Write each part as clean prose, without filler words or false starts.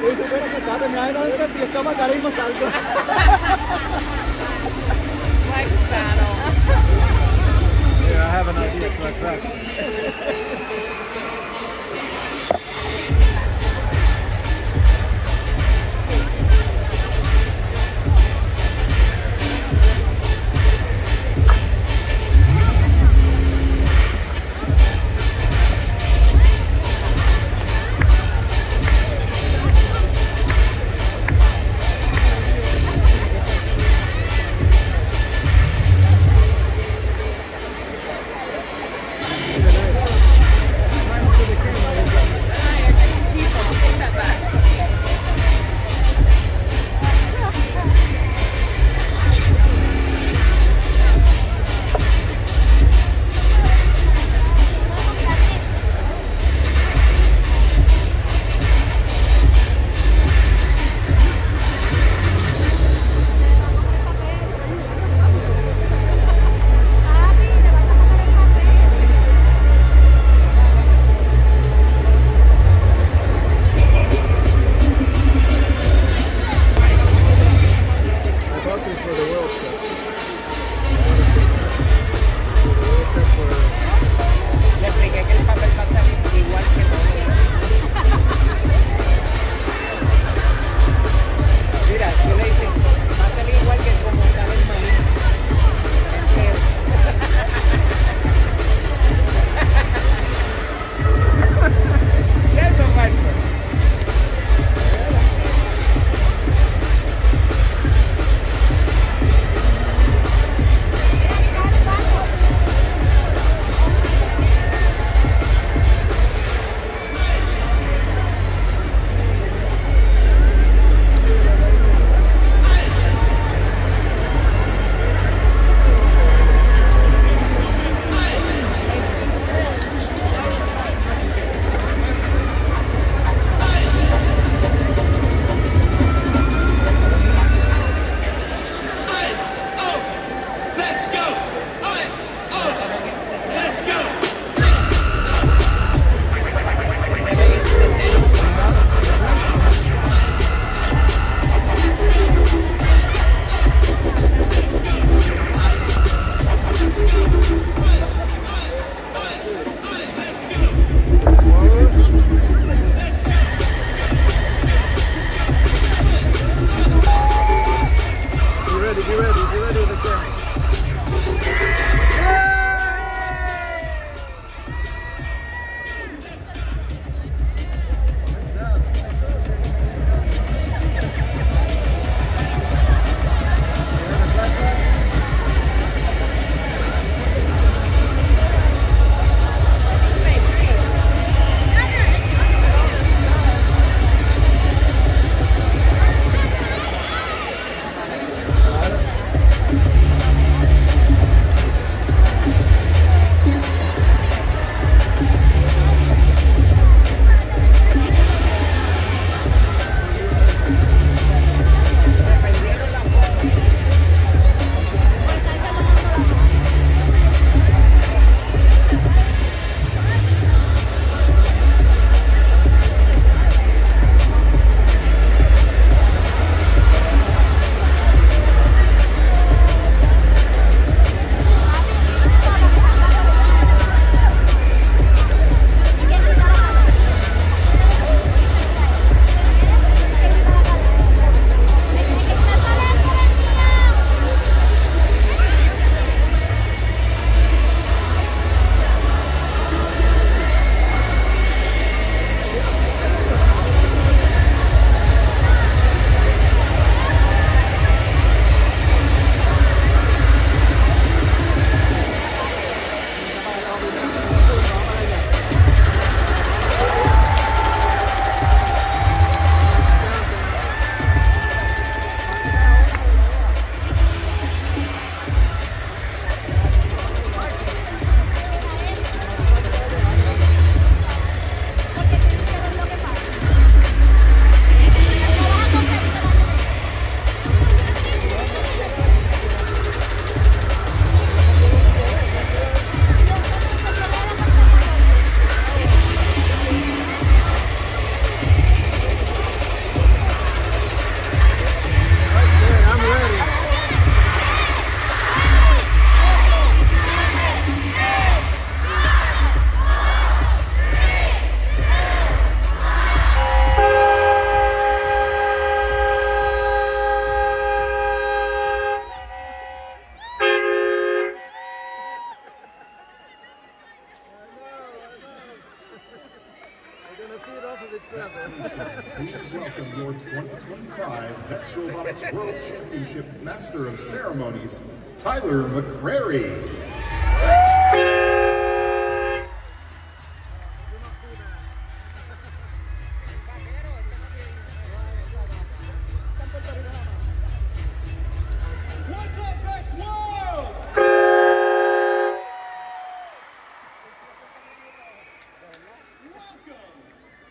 si supera que estaba terminando de ver y estaba acá mismo salgo. Like battle. Yeah, I have an idea to address. Please welcome your 2025 VEX Robotics World Championship Master of Ceremonies, Tyler McCrary. What's up, VEX Worlds? Welcome,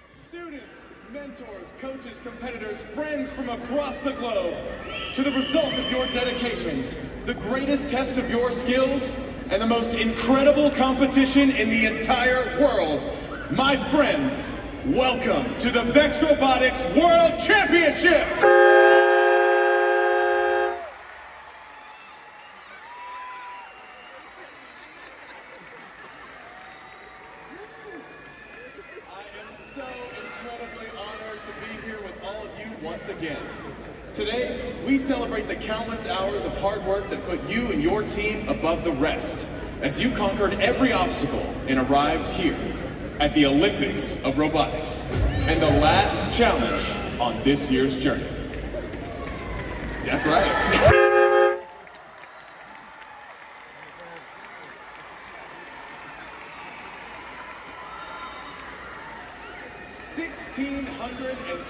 students, mentors, coaches, competitors, friends from across the globe, to the result of your dedication, the greatest test of your skills, and the most incredible competition in the entire world. My friends, welcome to the VEX Robotics World Championship! So incredibly honored to be here with all of you once again. Today, we celebrate the countless hours of hard work that put you and your team above the rest as you conquered every obstacle and arrived here at the Olympics of Robotics and the last challenge on this year's journey. That's right.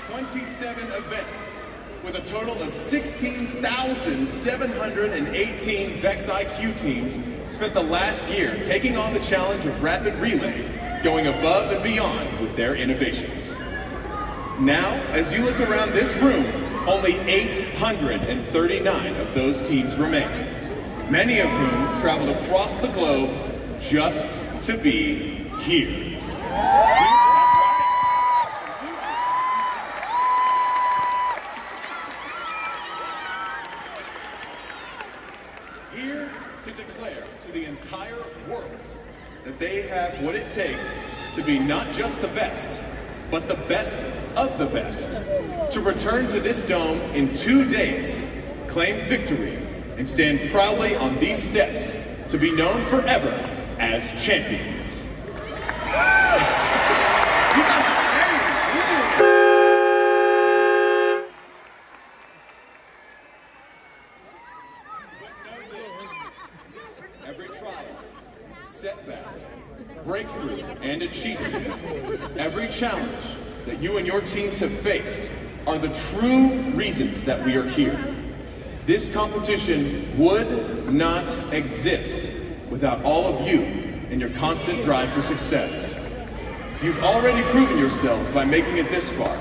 1,627 events with a total of 16,718 VEX IQ teams spent the last year taking on the challenge of rapid relay, going above and beyond with their innovations. Now, as you look around this room, only 839 of those teams remain, many of whom traveled across the globe just to be here. Here to declare to the entire world that they have what it takes to be not just the best, but the best of the best. To return to this dome in 2 days, claim victory, and stand proudly on these steps to be known forever as champions. You guys are ready! Woo. But know this, every trial, setback, breakthrough, and achievement, every challenge that you and your teams have faced are the true reasons that we are here. This competition would not exist without all of you and your constant drive for success. You've already proven yourselves by making it this far,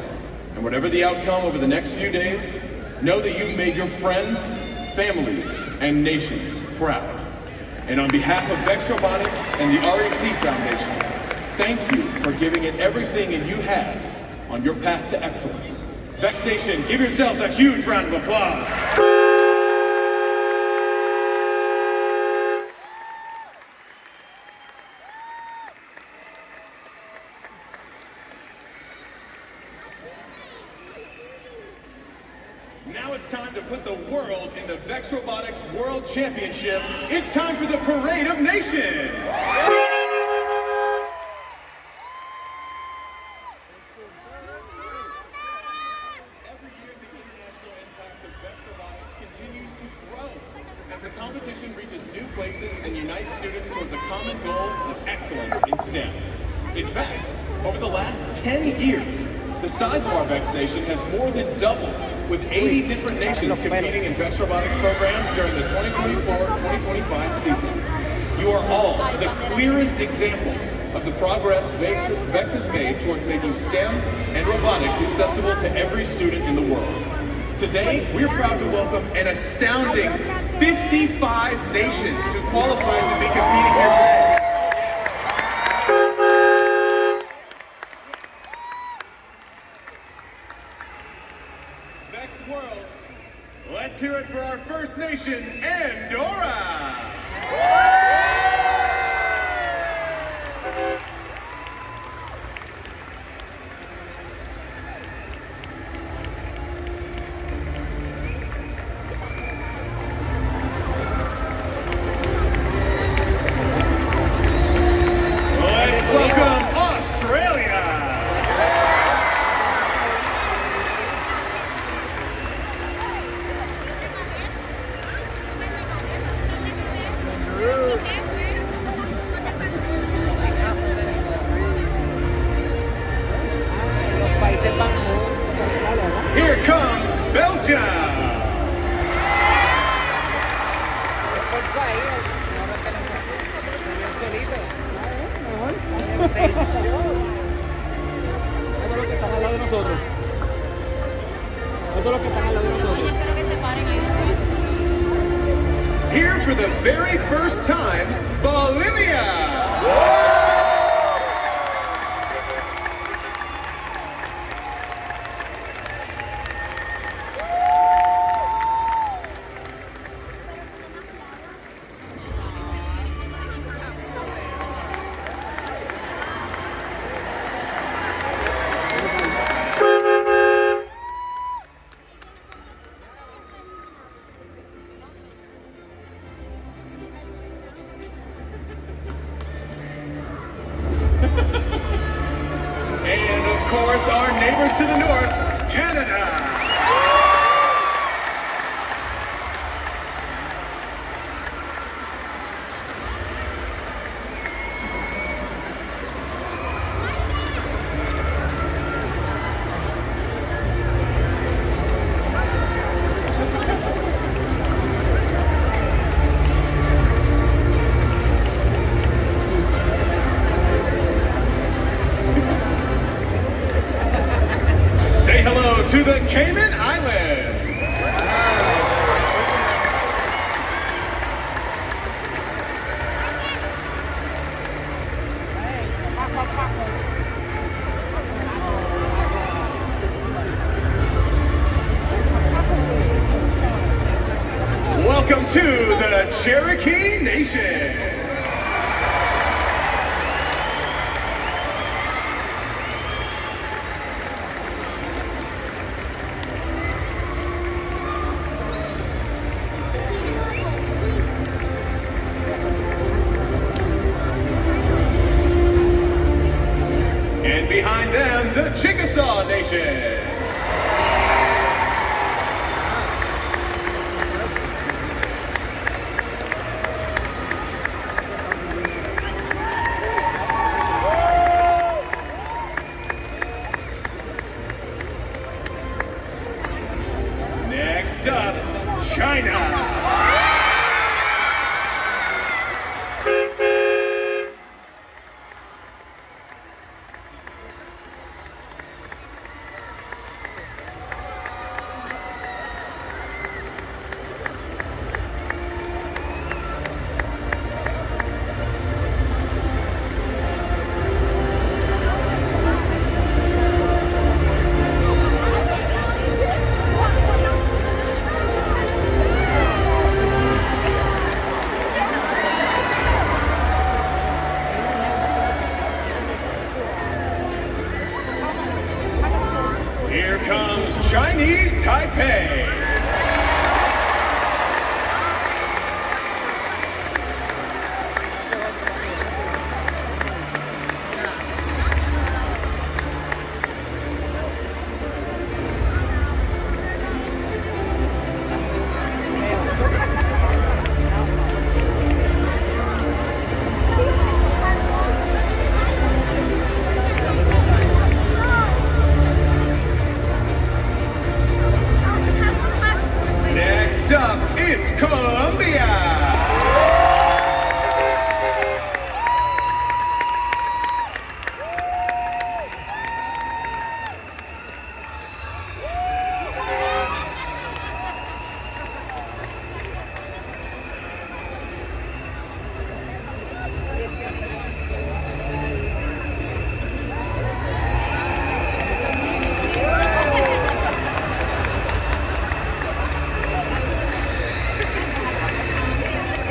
and whatever the outcome over the next few days, know that you've made your friends, families, and nations proud. And on behalf of VEX Robotics and the REC Foundation, thank you for giving it everything that you had on your path to excellence. VEX Nation, give yourselves a huge round of applause. Now it's time to put the world in the VEX Robotics World Championship. It's time for the Parade of Nations! Every year, the international impact of VEX Robotics continues to grow as the competition reaches new places and unites students towards a common goal of excellence in STEM. In fact, over the last 10 years, the size of our VEX Nation has more than doubled, with 80 different nations competing in VEX Robotics programs during the 2024-2025 season. You are all the clearest example of the progress VEX has made towards making STEM and robotics accessible to every student in the world. Today, we're proud to welcome an astounding 55 nations who qualified to be competing here today. VEX Worlds, let's hear it for our first nation, Andorra! Let's welcome Australia! Here comes Belgium. Eso es lo que están al lado de nosotros. Eso es lo que están al lado de nosotros. Espero que se paren ahí. Here for the very first time, Bolivia. And of course, our neighbors to the north, Canada. Say hello to the Cayman Islands. Welcome to the Cherokee Nation. And behind them, the Chickasaw Nation. Next up, China. Here comes Chinese Taipei. Next up, it's Colombia.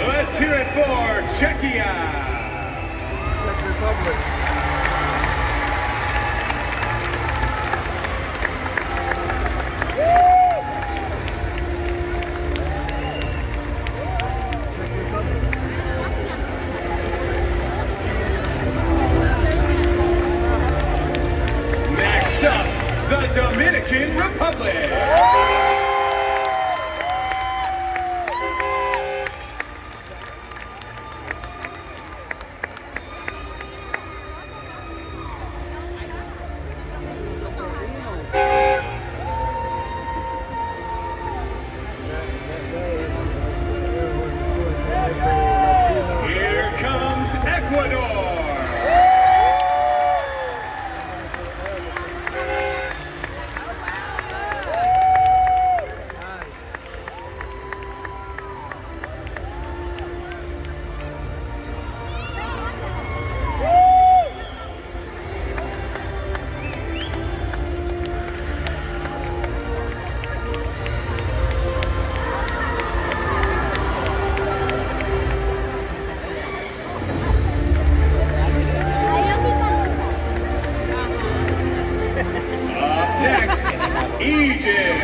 Let's hear it for Czechia. Czech Republic. Next up, the Dominican Republic. Egypt.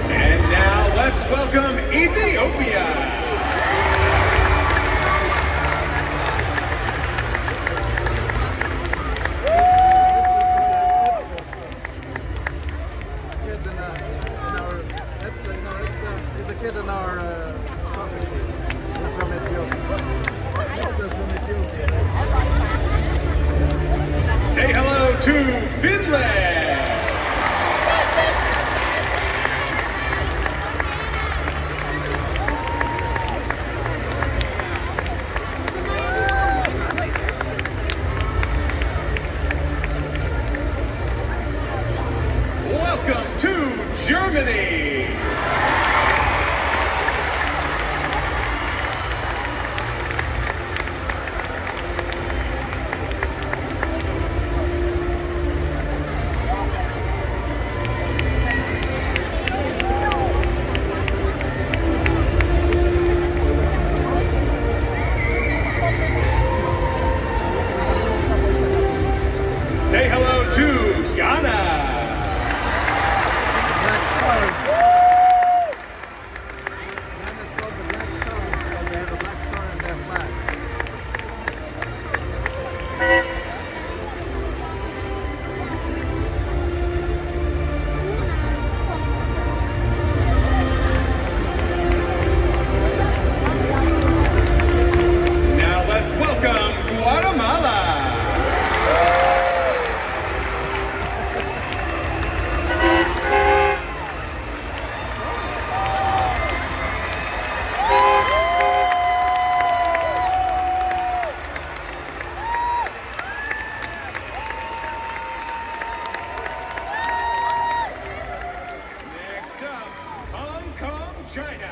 And now let's welcome Ethiopia. He's a kid in our soccer team. He's from Ethiopia. He's from Ethiopia. Say hello to Finland. Welcome to Germany. Say hello to Ghana. Black Stars. Ghana's called the Black Stars because they have a black star in their flag. Now let's welcome Guatemala. Next up, Hong Kong, China.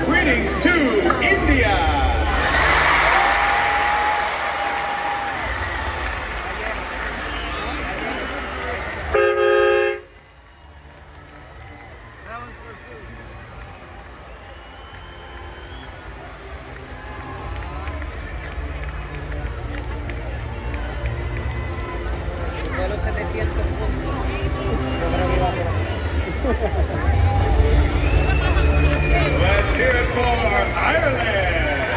Greetings to India. That one's for food. De los 700 puntos. Yo creo que iba por Let's hear it for Ireland.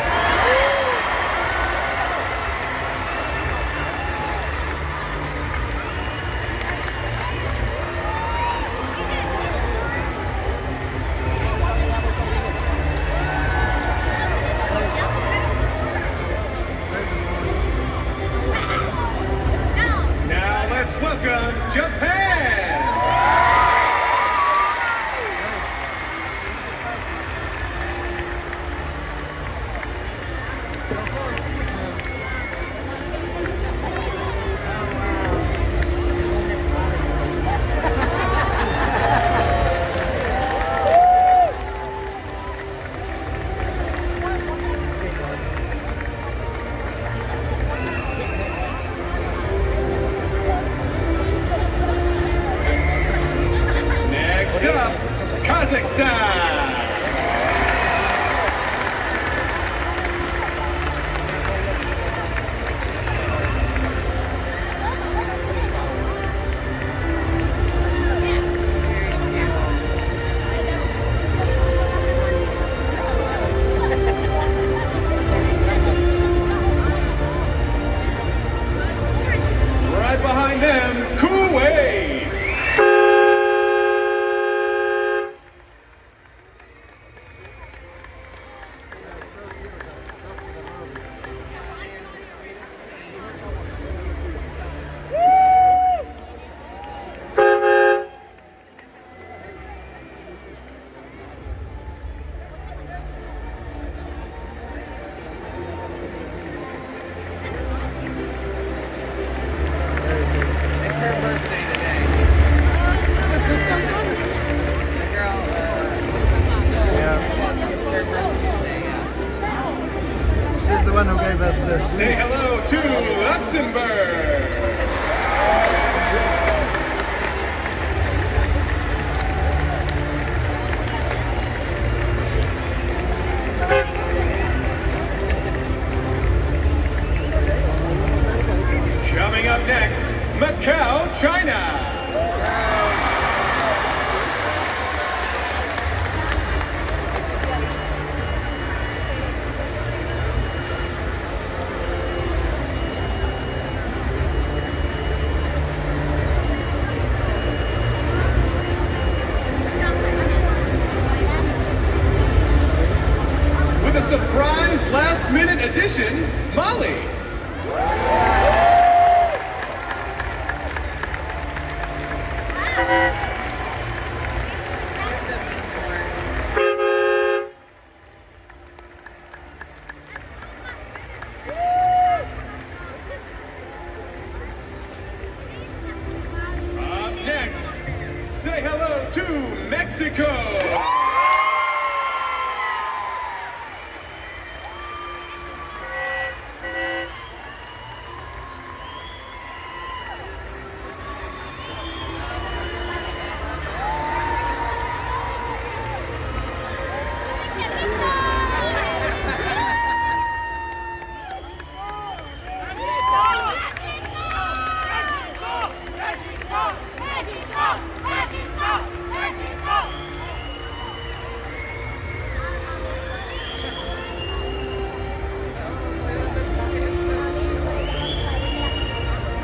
Now let's welcome Japan. Next up, Kazakhstan. Right behind them, Kuwait. minute edition, Molly. Up next, say hello to Mexico.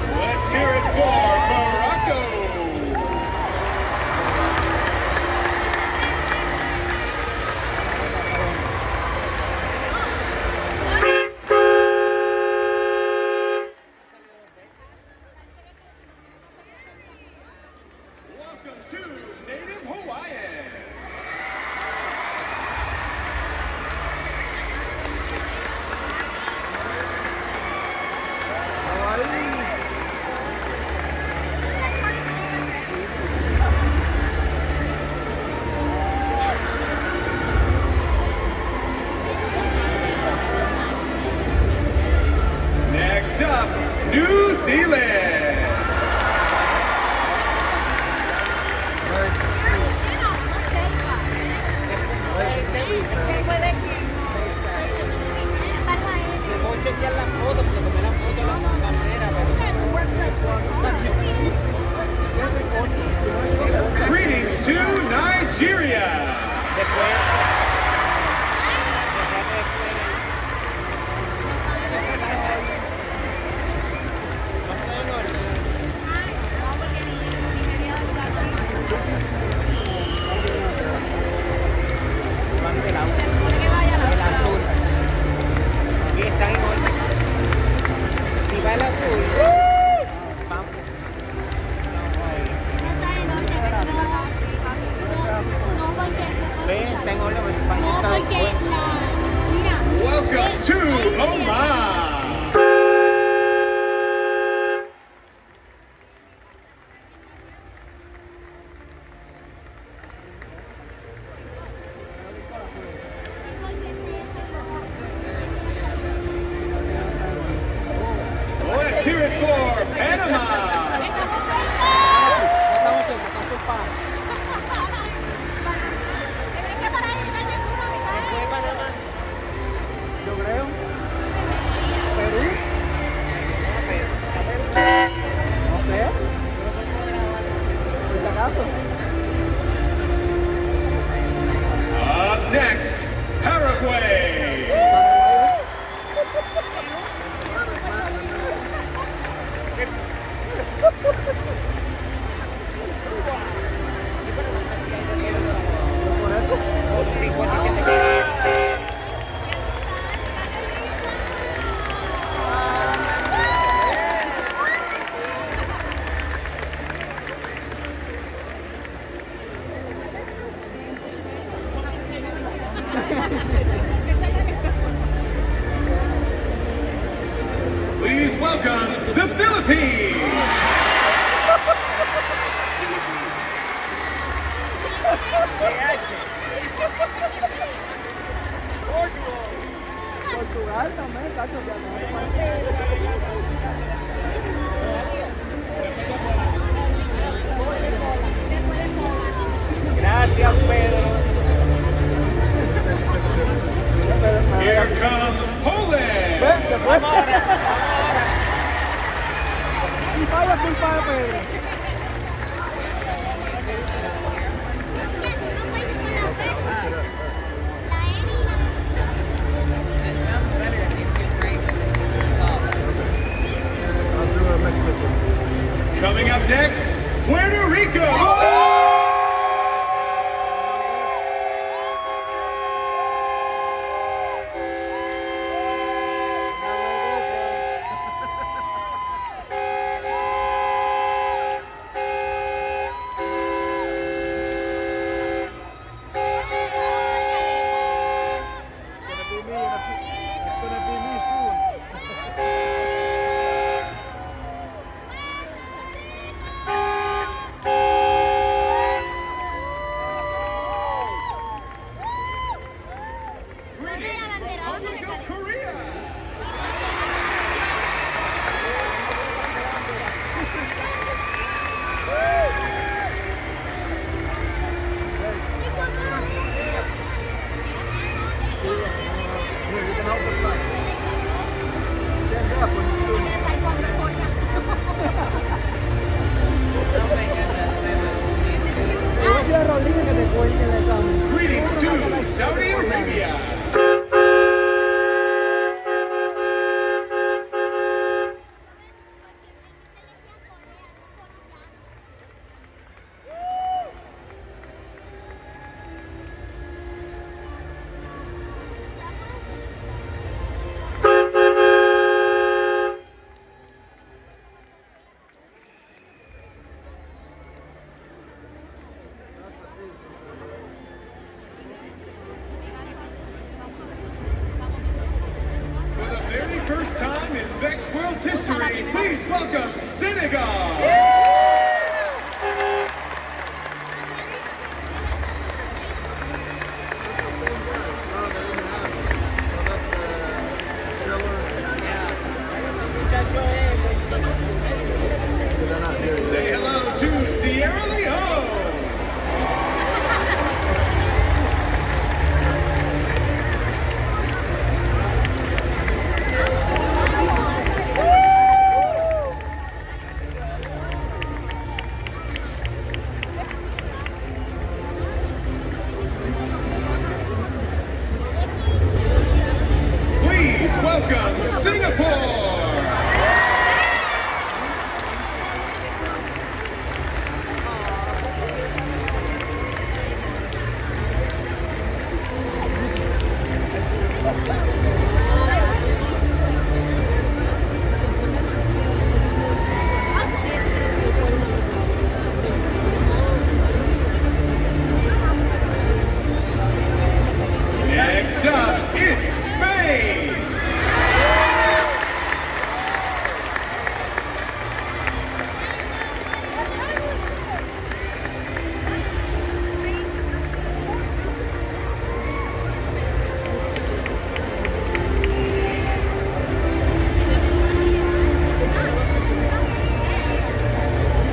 Let's hear it for Morocco. Welcome to Native Hawaiian. Next up, New Zealand. Puedo chequear la foto porque tomé la foto de la bandera, pero Greetings to Nigeria. aquí está en orden. Si va el azul, vamos. Ve, está en orden, pues para No, porque mira, Welcome to Oman. Let's hear it for Panama. Yo creo. Perú. No sé. ¿Por si acaso? Up next, Paraguay. Please welcome the Philippines. Portugal también, cacho, ya no. Gracias, Pedro. Here comes Poland. Vamos ahora. Y vaya culpa de Pedro. I'll do a Mexico. Coming up next, Puerto Rico. VEX World's history, please welcome Senegal! Say hello to Sierra Leone! Please welcome Singapore! Next up, it's Spain!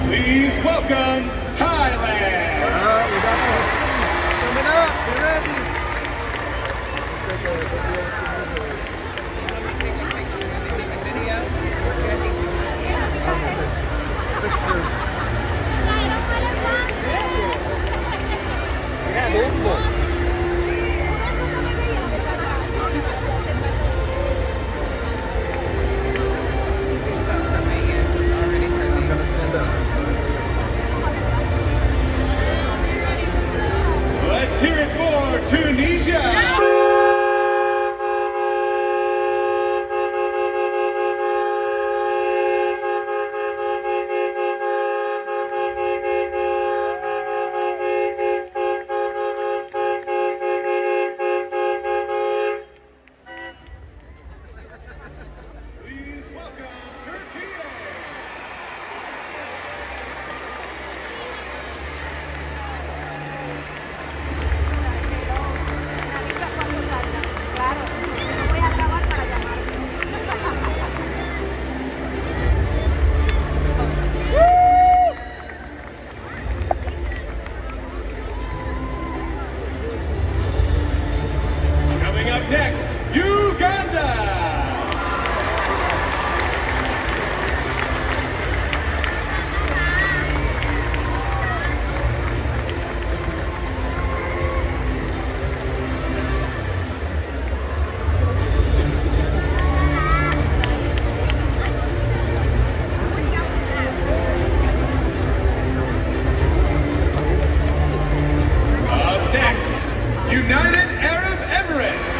Please welcome Thailand! We got coming up. We're ready. Pictures. I'm gonna stand up. Let's hear it for Tunisia! Please welcome Turkey! Claro, lo voy a grabar para llamarlo. Coming up next, Uganda! Up next, United Arab Emirates!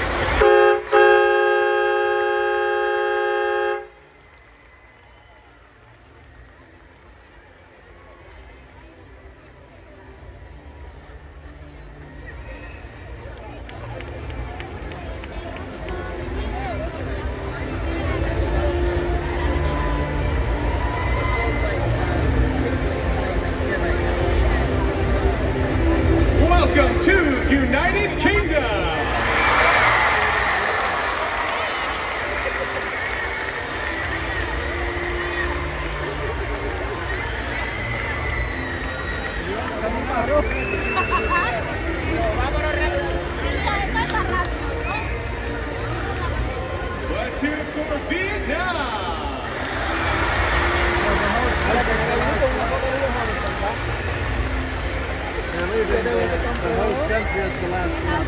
Welcome to United Kingdom! Let's hear it for Vietnam! They're leaving the host country as the last one.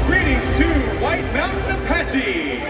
Greetings to White Mountain Apache!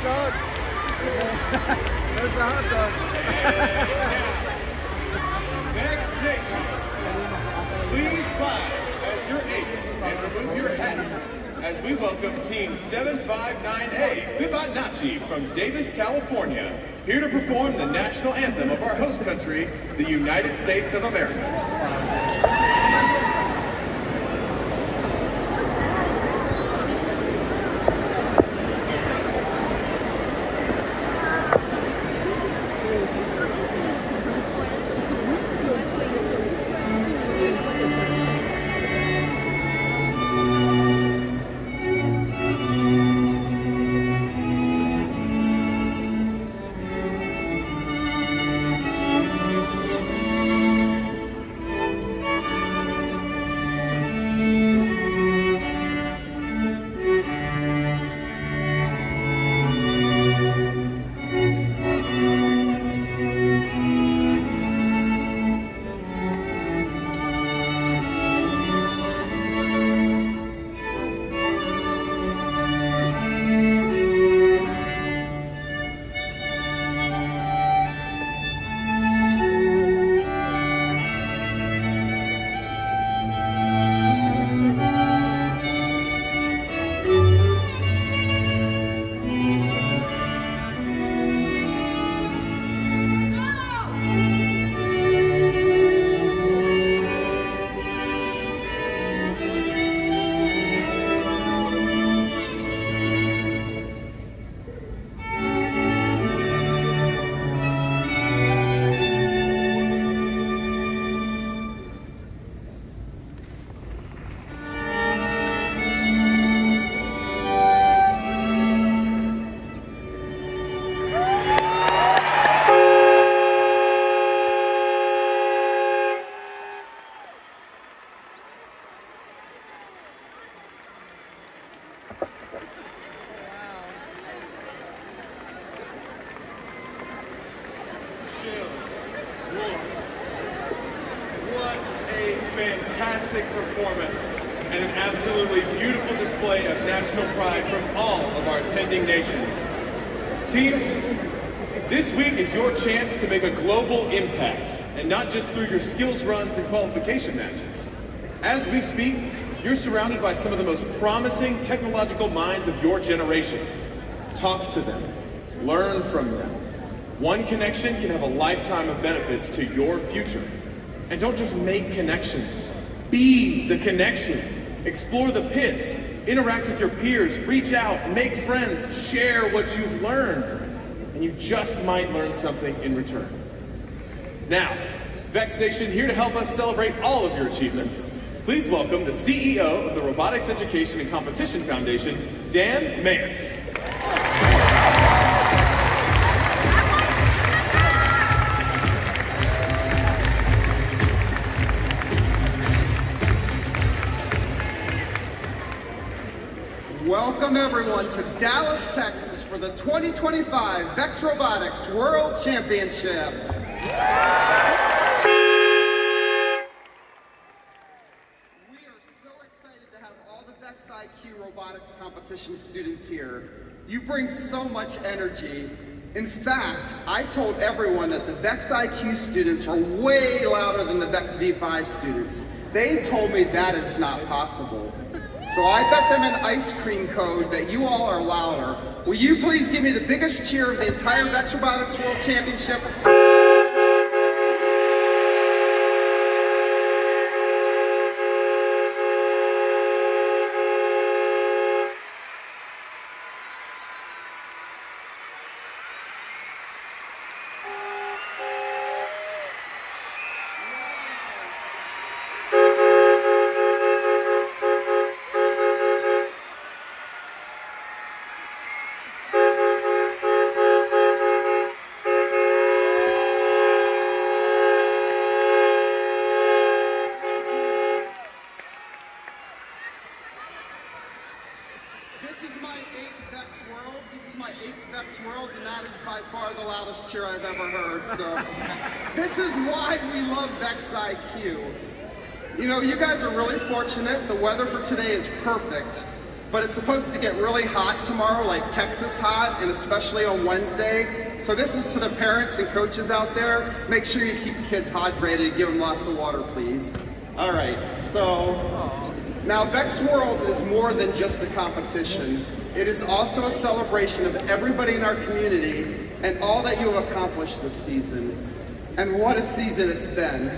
dogs. There's the hot dogs. VEX Nation, please rise as you're able and remove your hats as we welcome Team 759A Fibonacci from Davis, California, here to perform the national anthem of our host country, the United States of America. Chills. Whoa. What a fantastic performance and an absolutely beautiful display of national pride from all of our attending nations. Teams, this week is your chance to make a global impact, and not just through your skills runs and qualification matches. As we speak, you're surrounded by some of the most promising technological minds of your generation. Talk to them. Learn from them. One connection can have a lifetime of benefits to your future. And don't just make connections. Be the connection. Explore the pits. Interact with your peers. Reach out. Make friends. Share what you've learned. And you just might learn something in return. Now, VEX Nation here to help us celebrate all of your achievements. Please welcome the CEO of the Robotics Education and Competition Foundation, Dan Mance. Welcome everyone to Dallas, Texas for the 2025 VEX Robotics World Championship. We are so excited to have all the VEX IQ robotics competition students here. You bring so much energy. In fact, I told everyone that the VEX IQ students are way louder than the VEX V5 students. They told me that is not possible. So I bet them an ice cream code that you all are louder. Will you please give me the biggest cheer of the entire VEX Robotics World Championship? Worlds, and that is by far the loudest cheer I've ever heard. So this is why we love VEX IQ. You know, you guys are really fortunate. The weather for today is perfect. but it's supposed to get really hot tomorrow, like Texas hot, and especially on Wednesday. So this is to the parents and coaches out there. Make sure you keep kids hydrated, give them lots of water, please. All right, so now VEX Worlds is more than just a competition. It is also a celebration of everybody in our community and all that you have accomplished this season. And what a season it's been.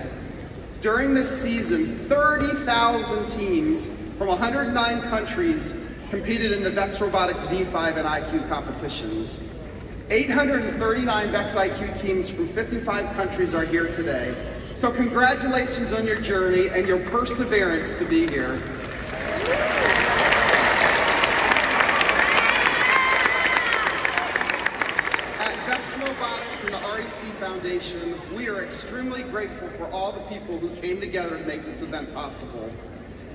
During this season, 30,000 teams from 109 countries competed in the VEX Robotics V5 and IQ competitions. 839 VEX IQ teams from 55 countries are here today. So congratulations on your journey and your perseverance to be here. At VEX Robotics and the REC Foundation, we are extremely grateful for all the people who came together to make this event possible.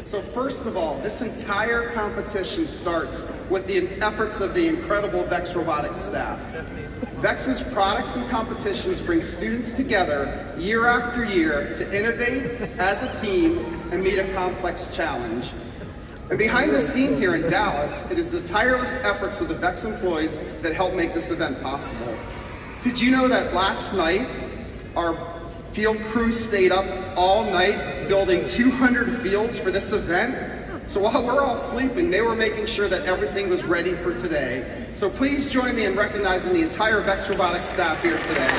So first of all, this entire competition starts with the efforts of the incredible VEX Robotics staff. VEX's products and competitions bring students together year after year to innovate as a team and meet a complex challenge. And behind the scenes here in Dallas, it is the tireless efforts of the VEX employees that help make this event possible. Did you know that last night, our field crew stayed up all night building 200 fields for this event? So while we're all sleeping, they were making sure that everything was ready for today. So please join me in recognizing the entire VEX Robotics staff here today.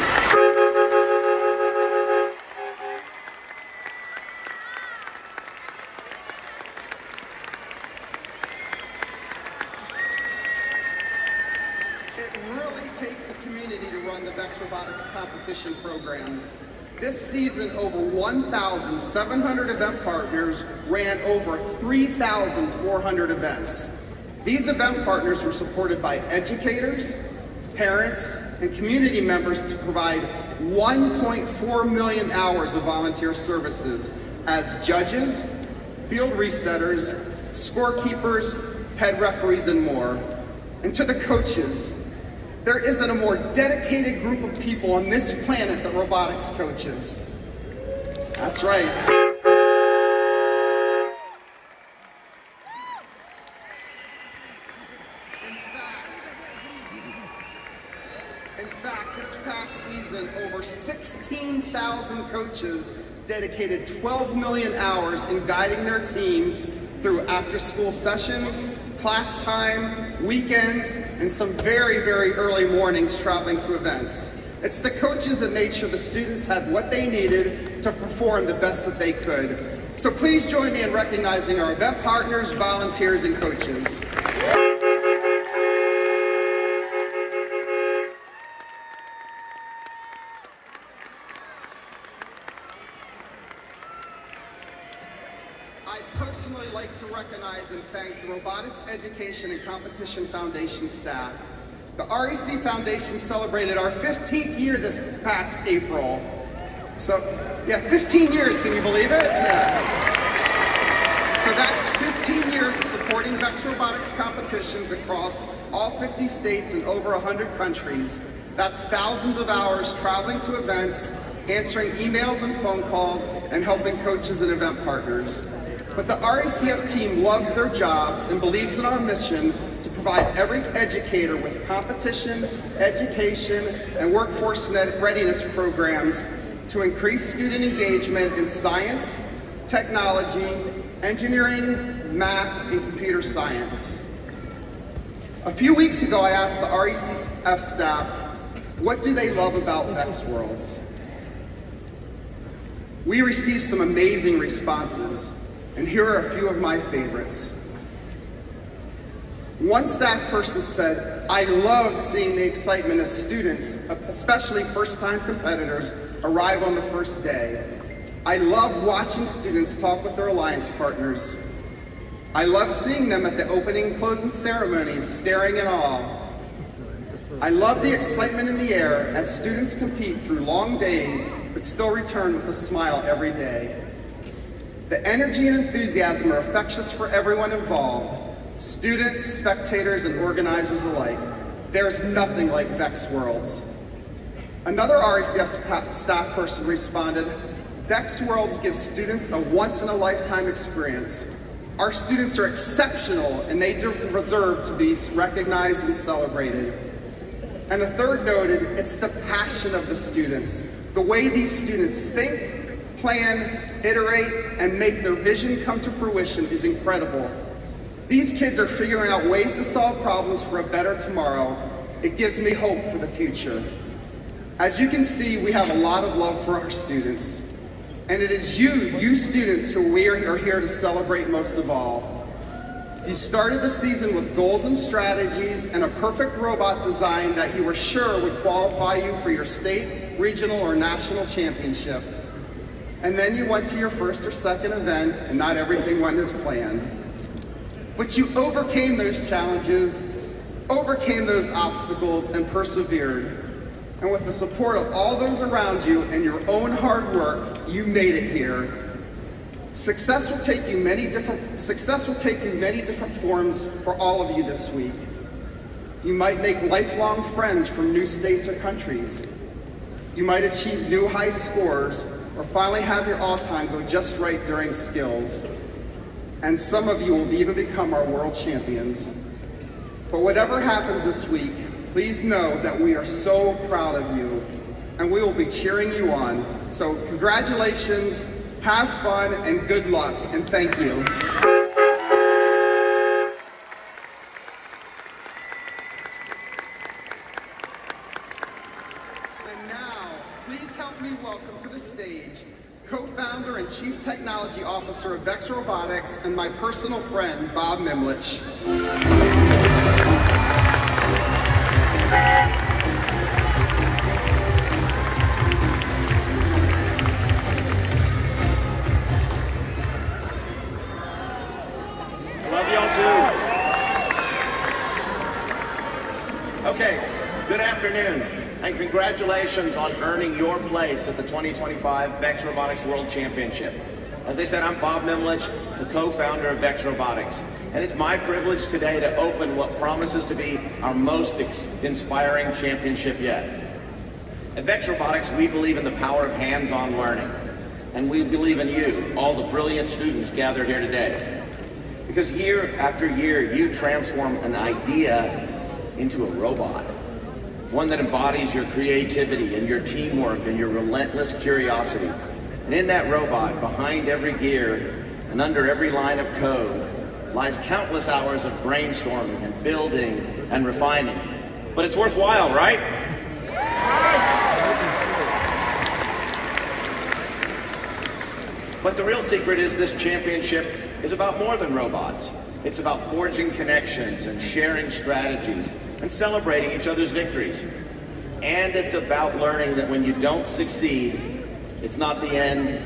It really takes a community to run the VEX Robotics competition programs. This season, over 1,700 event partners ran over 3,400 events. These event partners were supported by educators, parents, and community members to provide 1.4 million hours of volunteer services as judges, field resetters, scorekeepers, head referees, and more. And to the coaches, there isn't a more dedicated group of people on this planet than robotics coaches. That's right. In fact, this past season, over 16,000 coaches dedicated 12 million hours in guiding their teams through after-school sessions, class time, weekends, and some very, very early mornings traveling to events. It's the coaches that made sure the students had what they needed to perform the best that they could. So please join me in recognizing our event partners, volunteers, and coaches. I'd personally like to recognize and thank the Robotics Education and Competition Foundation staff. The REC Foundation celebrated our 15th year this past April. So, yeah, 15 years, can you believe it? Yeah. So that's 15 years of supporting VEX Robotics competitions across all 50 states and over 100 countries. That's thousands of hours traveling to events, answering emails and phone calls, and helping coaches and event partners. But the RECF team loves their jobs and believes in our mission to provide every educator with competition, education, and workforce readiness programs to increase student engagement in science, technology, engineering, math, and computer science. A few weeks ago, I asked the RECF staff, what do they love about VEX Worlds? We received some amazing responses. And here are a few of my favorites. One staff person said, I love seeing the excitement as students, especially first-time competitors, arrive on the first day. I love watching students talk with their alliance partners. I love seeing them at the opening and closing ceremonies, staring in awe. I love the excitement in the air as students compete through long days, but still return with a smile every day. The energy and enthusiasm are infectious for everyone involved, students, spectators, and organizers alike. There's nothing like VEX Worlds. Another RECF staff person responded, VEX Worlds gives students a once-in-a-lifetime experience. Our students are exceptional and they deserve to be recognized and celebrated. And a third noted, it's the passion of the students. The way these students think, plan, iterate, and make their vision come to fruition is incredible. These kids are figuring out ways to solve problems for a better tomorrow. It gives me hope for the future. As you can see, we have a lot of love for our students. And it is you students, who we are here to celebrate most of all. You started the season with goals and strategies and a perfect robot design that you were sure would qualify you for your state, regional, or national championship. And then you went to your first or second event and not everything went as planned. But you overcame those challenges, overcame those obstacles, and persevered. And with the support of all those around you and your own hard work, you made it here. Success will take you many different forms for all of you this week. You might make lifelong friends from new states or countries. You might achieve new high scores or finally have your all-time go just right during skills. And some of you will even become our world champions. But whatever happens this week, please know that we are so proud of you and we will be cheering you on. So congratulations, have fun, and good luck, and thank you. And now, please help me welcome to the stage co-founder and chief technology officer of VEX Robotics and my personal friend, Bob Mimlich. Love y'all too. Okay, good afternoon, and congratulations on earning your place at the 2025 VEX Robotics World Championship. As I said, I'm Bob Mimlich, the co-founder of VEX Robotics, and it's my privilege today to open what promises to be our most inspiring championship yet. At VEX Robotics, we believe in the power of hands-on learning, and we believe in you, all the brilliant students gathered here today. Because year after year, you transform an idea into a robot, one that embodies your creativity and your teamwork and your relentless curiosity. And in that robot, behind every gear and under every line of code, lies countless hours of brainstorming and building and refining. But it's worthwhile, right? But the real secret is this championship is about more than robots. It's about forging connections and sharing strategies and celebrating each other's victories. And it's about learning that when you don't succeed, it's not the end,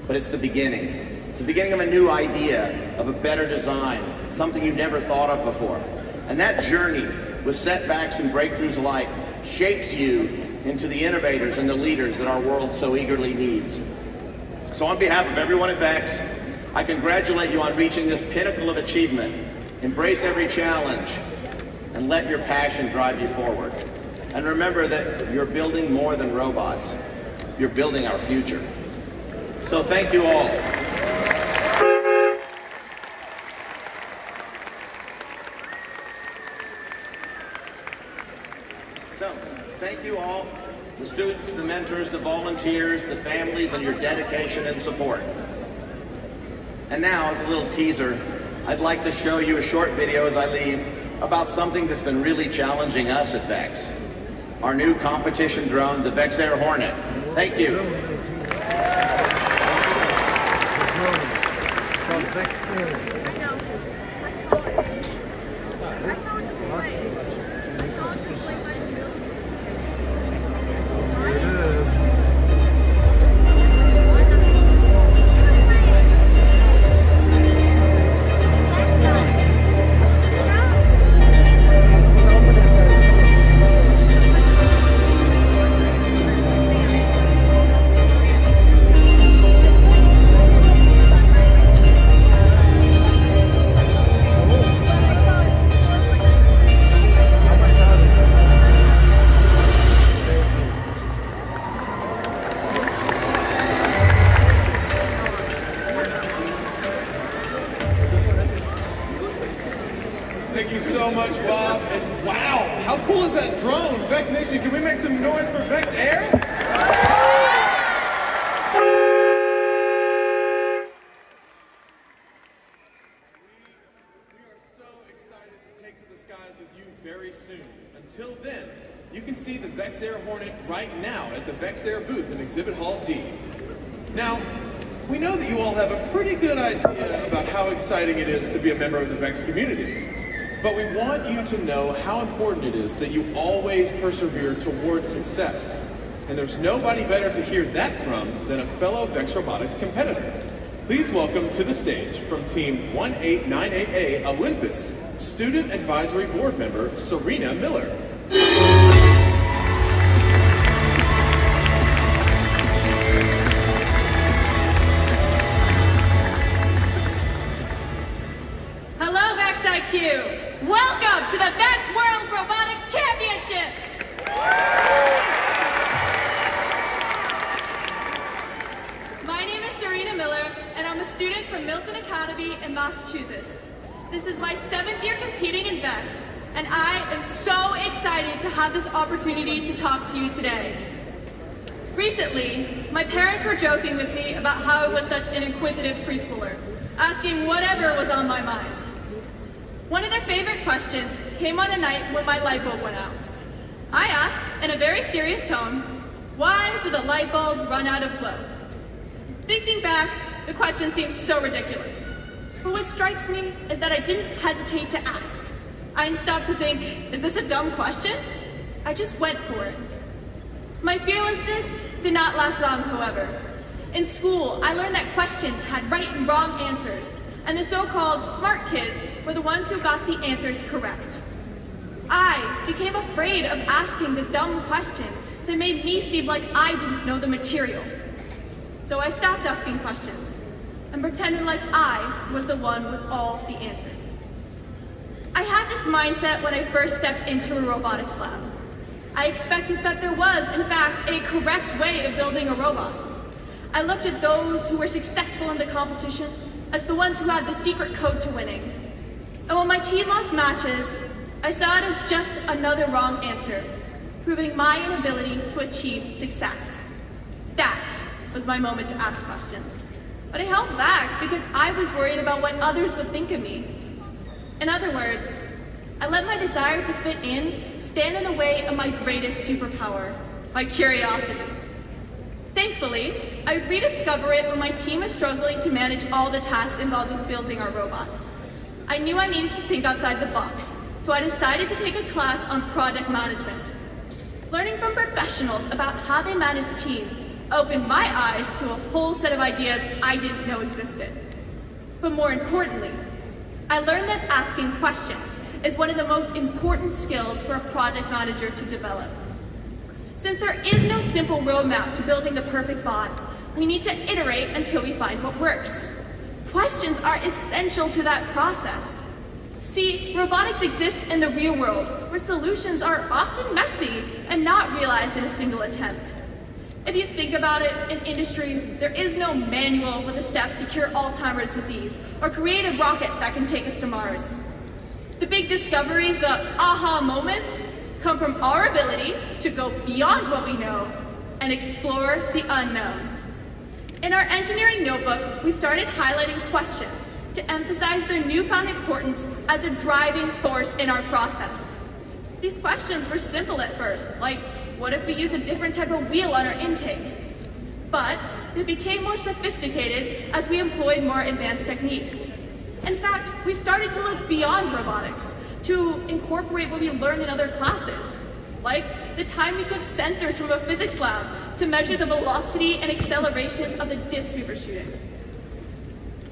but it's the beginning. It's the beginning of a new idea, of a better design, something you never thought of before. And that journey, with setbacks and breakthroughs alike, shapes you into the innovators and the leaders that our world so eagerly needs. So on behalf of everyone at VEX, I congratulate you on reaching this pinnacle of achievement. Embrace every challenge and let your passion drive you forward. And remember that you're building more than robots. You're building our future. So thank you all. So thank you all, the students, the mentors, the volunteers, the families, and your dedication and support. And now, as a little teaser, I'd like to show you a short video as I leave about something that's been really challenging us at VEX. Our new competition drone, the VEX Air Hornet. Thank you. much, Bob. And wow, how cool is that drone? Vex Nation, can we make some noise for Vex Air? We are so excited to take to the skies with you very soon. Until then, you can see the VEX Air Hornet right now at the VEX Air booth in Exhibit Hall D. Now, we know that you all have a pretty good idea about how exciting it is to be a member of the VEX community. But we want you to know how important it is that you always persevere towards success. And there's nobody better to hear that from than a fellow VEX Robotics competitor. Please welcome to the stage from Team 1898A Olympus, Student Advisory Board Member Serena Miller. Hello, VEX IQ! Welcome to the VEX World Robotics Championships! My name is Serena Miller, and I'm a student from Milton Academy in Massachusetts. This is my 7th year competing in VEX, and I am so excited to have this opportunity to talk to you today. Recently, my parents were joking with me about how I was such an inquisitive preschooler, asking whatever was on my mind. One of their favorite questions came on a night when my light bulb went out. I asked, in a very serious tone, why did the light bulb run out of glow? Thinking back, the question seems so ridiculous. But what strikes me is that I didn't hesitate to ask. I didn't stop to think, is this a dumb question? I just went for it. My fearlessness did not last long, however. In school, I learned that questions had right and wrong answers, and the so-called smart kids were the ones who got the answers correct. I became afraid of asking the dumb question that made me seem like I didn't know the material. So I stopped asking questions and pretended like I was the one with all the answers. I had this mindset when I first stepped into a robotics lab. I expected that there was, in fact, a correct way of building a robot. I looked at those who were successful in the competition as the ones who had the secret code to winning. And when my team lost matches, I saw it as just another wrong answer, proving my inability to achieve success. That was my moment to ask questions. But I held back because I was worried about what others would think of me. In other words, I let my desire to fit in stand in the way of my greatest superpower, my curiosity. Thankfully, I rediscover it when my team is struggling to manage all the tasks involved with building our robot. I knew I needed to think outside the box, so I decided to take a class on project management. Learning from professionals about how they manage teams opened my eyes to a whole set of ideas I didn't know existed. But more importantly, I learned that asking questions is one of the most important skills for a project manager to develop. Since there is no simple roadmap to building the perfect bot, we need to iterate until we find what works. Questions are essential to that process. See, robotics exists in the real world, where solutions are often messy and not realized in a single attempt. If you think about it, in industry, there is no manual with the steps to cure Alzheimer's disease or create a rocket that can take us to Mars. The big discoveries, the aha moments, come from our ability to go beyond what we know and explore the unknown. In our engineering notebook, we started highlighting questions to emphasize their newfound importance as a driving force in our process. These questions were simple at first, like, what if we use a different type of wheel on our intake? But they became more sophisticated as we employed more advanced techniques. In fact, we started to look beyond robotics to incorporate what we learned in other classes, like the time we took sensors from a physics lab to measure the velocity and acceleration of the disc we were shooting.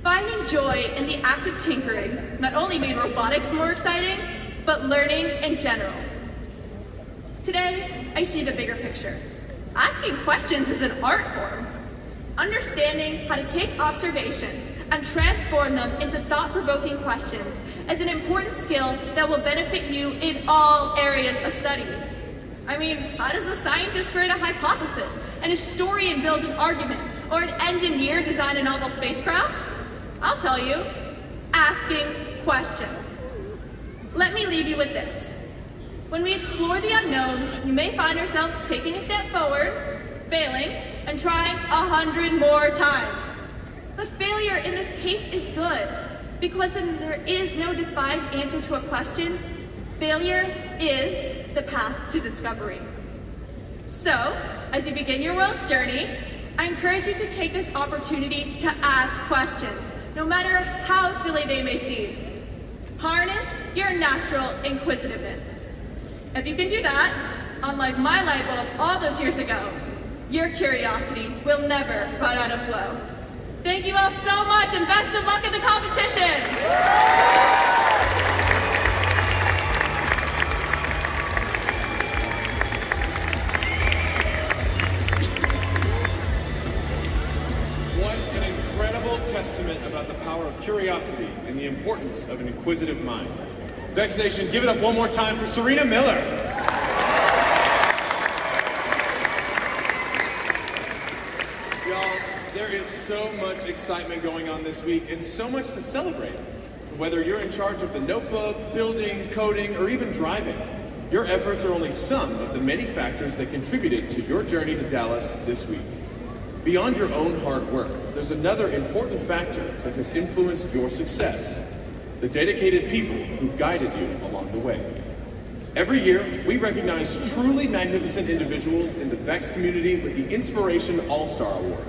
Finding joy in the act of tinkering not only made robotics more exciting, but learning in general. Today, I see the bigger picture. Asking questions is an art form. Understanding how to take observations and transform them into thought-provoking questions is an important skill that will benefit you in all areas of study. I mean, how does a scientist create a hypothesis, an historian build an argument, or an engineer design a novel spacecraft? I'll tell you, asking questions. let me leave you with this. When we explore the unknown, we may find ourselves taking a step forward, failing, and trying 100 more times. But failure in this case is good, because when there is no defined answer to a question, failure is the path to discovery. So, as you begin your world's journey, I encourage you to take this opportunity to ask questions, no matter how silly they may seem. Harness your natural inquisitiveness. If you can do that, unlike my light bulb all those years ago, your curiosity will never run out of glow. Thank you all so much, and best of luck in the competition! Testament about the power of curiosity and the importance of an inquisitive mind. VEX Nation, give it up one more time for Serena Miller. Y'all, there is so much excitement going on this week and so much to celebrate. Whether you're in charge of the notebook, building, coding, or even driving, your efforts are only some of the many factors that contributed to your journey to Dallas this week. Beyond your own hard work, there's another important factor that has influenced your success: the dedicated people who guided you along the way. Every year, we recognize truly magnificent individuals in the VEX community with the Inspiration All-Star Award.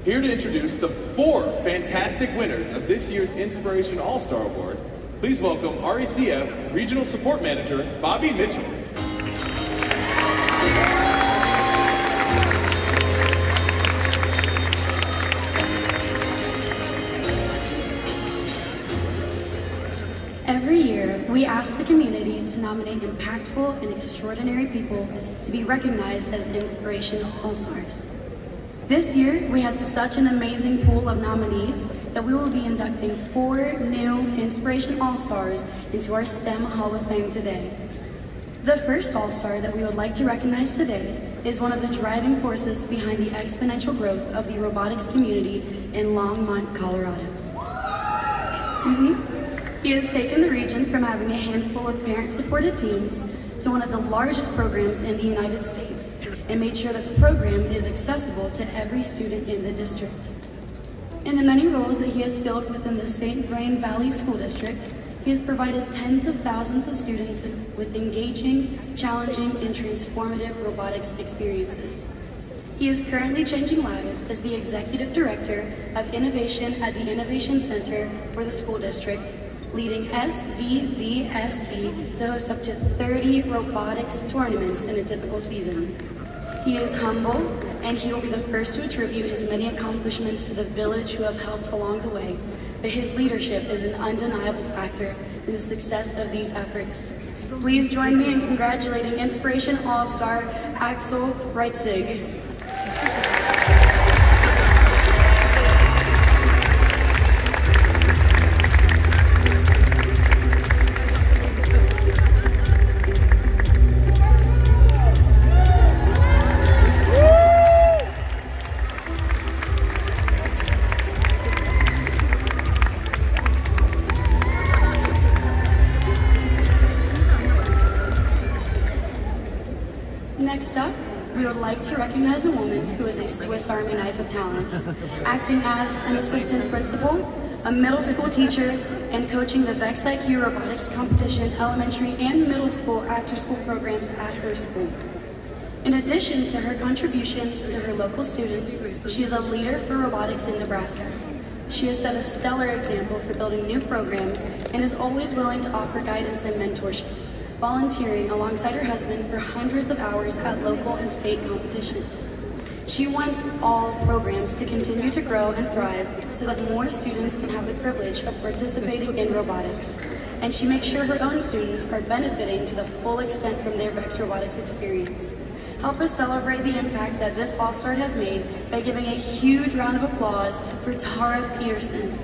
Here to introduce the 4 fantastic winners of this year's Inspiration All-Star Award, please welcome RECF Regional Support Manager, Bobby Mitchell. Every year, we ask the community to nominate impactful and extraordinary people to be recognized as Inspiration All-Stars. This year, we had such an amazing pool of nominees that we will be inducting 4 new Inspiration All-Stars into our STEM Hall of Fame today. The first All-Star that we would like to recognize today is one of the driving forces behind the exponential growth of the robotics community in Longmont, Colorado. He has taken the region from having a handful of parent-supported teams to one of the largest programs in the United States, and made sure that the program is accessible to every student in the district. In the many roles that he has filled within the St. Vrain Valley School District, he has provided tens of thousands of students with engaging, challenging, and transformative robotics experiences. He is currently changing lives as the Executive Director of Innovation at the Innovation Center for the School District, leading SVVSD to host up to 30 robotics tournaments in a typical season. He is humble, and he will be the first to attribute his many accomplishments to the village who have helped along the way, but his leadership is an undeniable factor in the success of these efforts. Please join me in congratulating Inspiration All-Star Axel Reitzig. Next up, we would like to recognize a woman who is a Swiss Army knife of talents, acting as an assistant principal, a middle school teacher, and coaching the VEX IQ robotics competition elementary and middle school after-school programs at her school. In addition to her contributions to her local students, she is a leader for robotics in Nebraska. She has set a stellar example for building new programs and is always willing to offer guidance and mentorship, volunteering alongside her husband for hundreds of hours at local and state competitions. She wants all programs to continue to grow and thrive so that more students can have the privilege of participating in robotics. And she makes sure her own students are benefiting to the full extent from their VEX robotics experience. Help us celebrate the impact that this All-Star has made by giving a huge round of applause for Tara Peterson.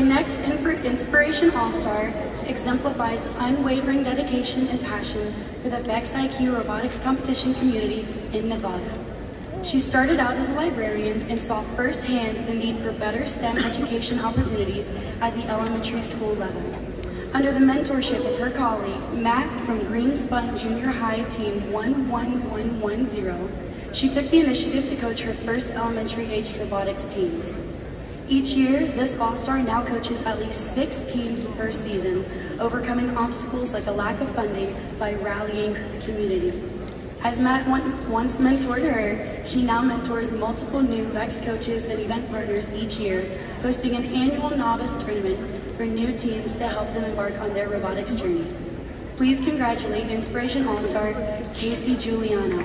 Our next Inspiration All-Star exemplifies unwavering dedication and passion for the VEX IQ robotics competition community in Nevada. She started out as a librarian and saw firsthand the need for better STEM education opportunities at the elementary school level. Under the mentorship of her colleague, Matt from Greenspun Junior High Team 11110, she took the initiative to coach her first elementary-aged robotics teams. Each year, this All-Star now coaches at least 6 teams per season, overcoming obstacles like a lack of funding by rallying her community. As Matt once mentored her, she now mentors multiple new VEX coaches and event partners each year, hosting an annual novice tournament for new teams to help them embark on their robotics journey. Please congratulate Inspiration All-Star, Casey Giuliano.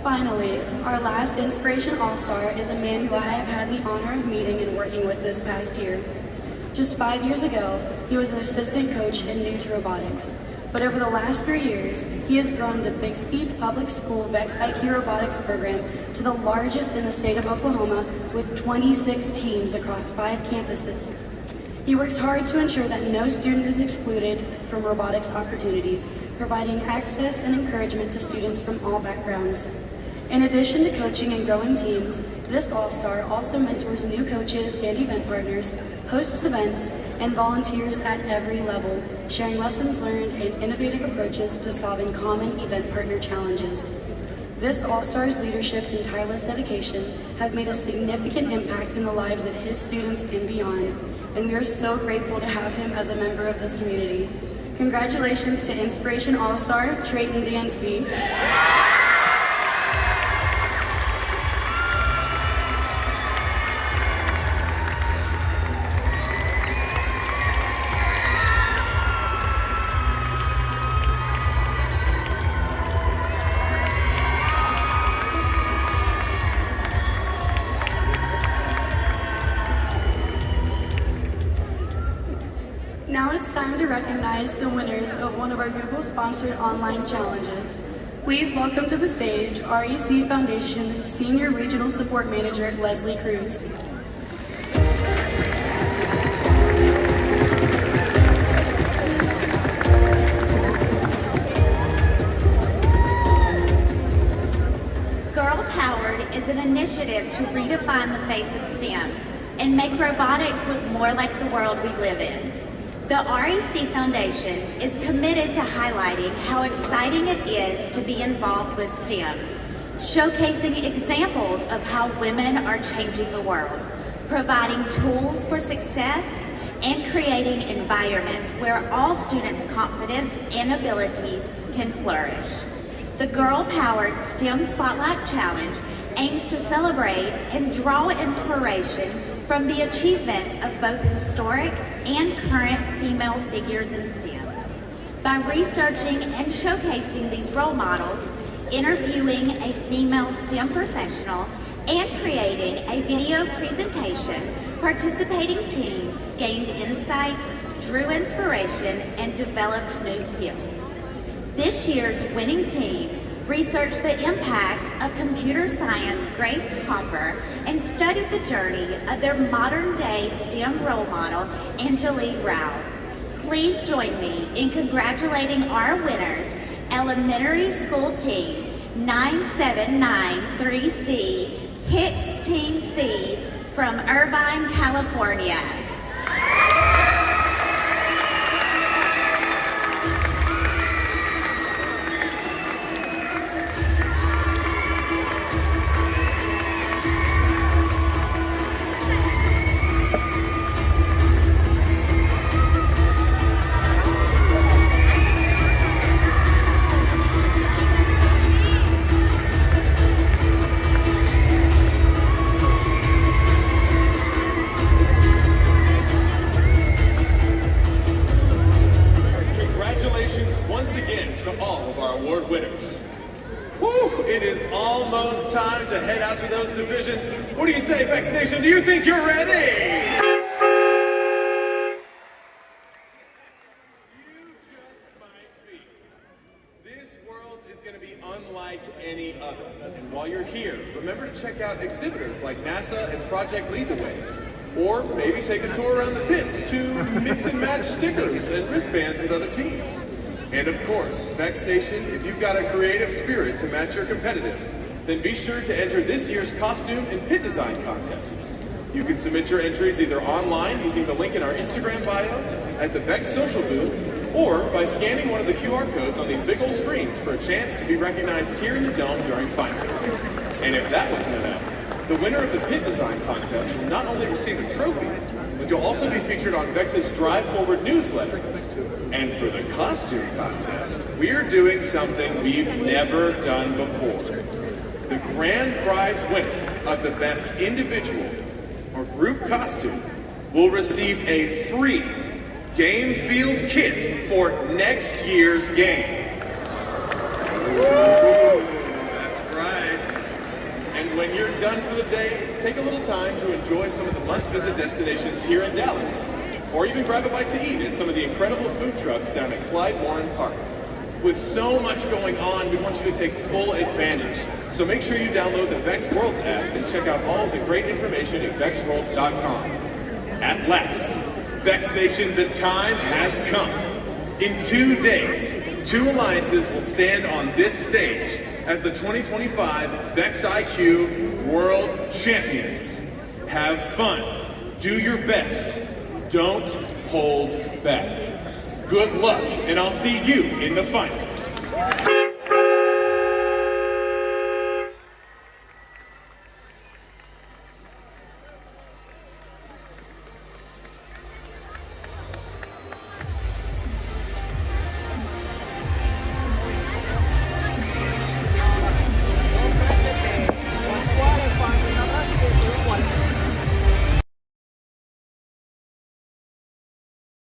Finally, our last Inspiration All-Star is a man who I have had the honor of meeting and working with this past year. Just 5 years ago, he was an assistant coach and new to robotics. But over the last 3 years, he has grown the Bixby Public School VEX IQ robotics program to the largest in the state of Oklahoma with 26 teams across 5 campuses. He works hard to ensure that no student is excluded from robotics opportunities, providing access and encouragement to students from all backgrounds. In addition to coaching and growing teams, this All-Star also mentors new coaches and event partners, hosts events, and volunteers at every level, sharing lessons learned and innovative approaches to solving common event partner challenges. This All-Star's leadership and tireless dedication have made a significant impact in the lives of his students and beyond, and we are so grateful to have him as a member of this community. Congratulations to Inspiration All-Star, Trayton Dansby. Now it's time to recognize the winners of one of our Google-sponsored online challenges. Please welcome to the stage REC Foundation Senior Regional Support Manager Leslie Cruz. Girl Powered is an initiative to redefine the face of STEM and make robotics look more like the world we live in. The REC Foundation is committed to highlighting how exciting it is to be involved with STEM, showcasing examples of how women are changing the world, providing tools for success, and creating environments where all students' confidence and abilities can flourish. The Girl Powered STEM Spotlight Challenge aims to celebrate and draw inspiration from the achievements of both historic and current female figures in STEM. By researching and showcasing these role models, interviewing a female STEM professional, and creating a video presentation, participating teams gained insight, drew inspiration, and developed new skills. This year's winning team researched the impact of computer science Grace Hopper and studied the journey of their modern-day STEM role model, Angelique Rao. Please join me in congratulating our winners, Elementary School Team 9793C, Hicks Team C from Irvine, California. award winners. Whew, it is almost time to head out to those divisions. What do you say, VEX Nation? Do you think you're ready? You just might be. This world is going to be unlike any other. And while you're here, remember to check out exhibitors like NASA and Project Lead the Way. Or maybe take a tour around the pits to mix and match stickers and wristbands with other teams. And of course, VEX Nation, if you've got a creative spirit to match your competitive, then be sure to enter this year's costume and pit design contests. You can submit your entries either online using the link in our Instagram bio, at the VEX social booth, or by scanning one of the QR codes on these big old screens for a chance to be recognized here in the Dome during finals. And if that wasn't enough, the winner of the pit design contest will not only receive a trophy, but you'll also be featured on VEX's Drive Forward newsletter. And for the costume contest, we're doing something we've never done before. The grand prize winner of the best individual or group costume will receive a free game field kit for next year's game. Ooh, that's right. And when you're done for the day, take a little time to enjoy some of the must-visit destinations here in Dallas. Or even grab a bite to eat at some of the incredible food trucks down at Clyde Warren Park. With so much going on, we want you to take full advantage. So make sure you download the VEX Worlds app and check out all of the great information at VEXWorlds.com. At last, VEX Nation, the time has come. In 2 days, 2 alliances will stand on this stage as the 2025 VEX IQ World Champions. Have fun, do your best, don't hold back. Good luck, and I'll see you in the finals.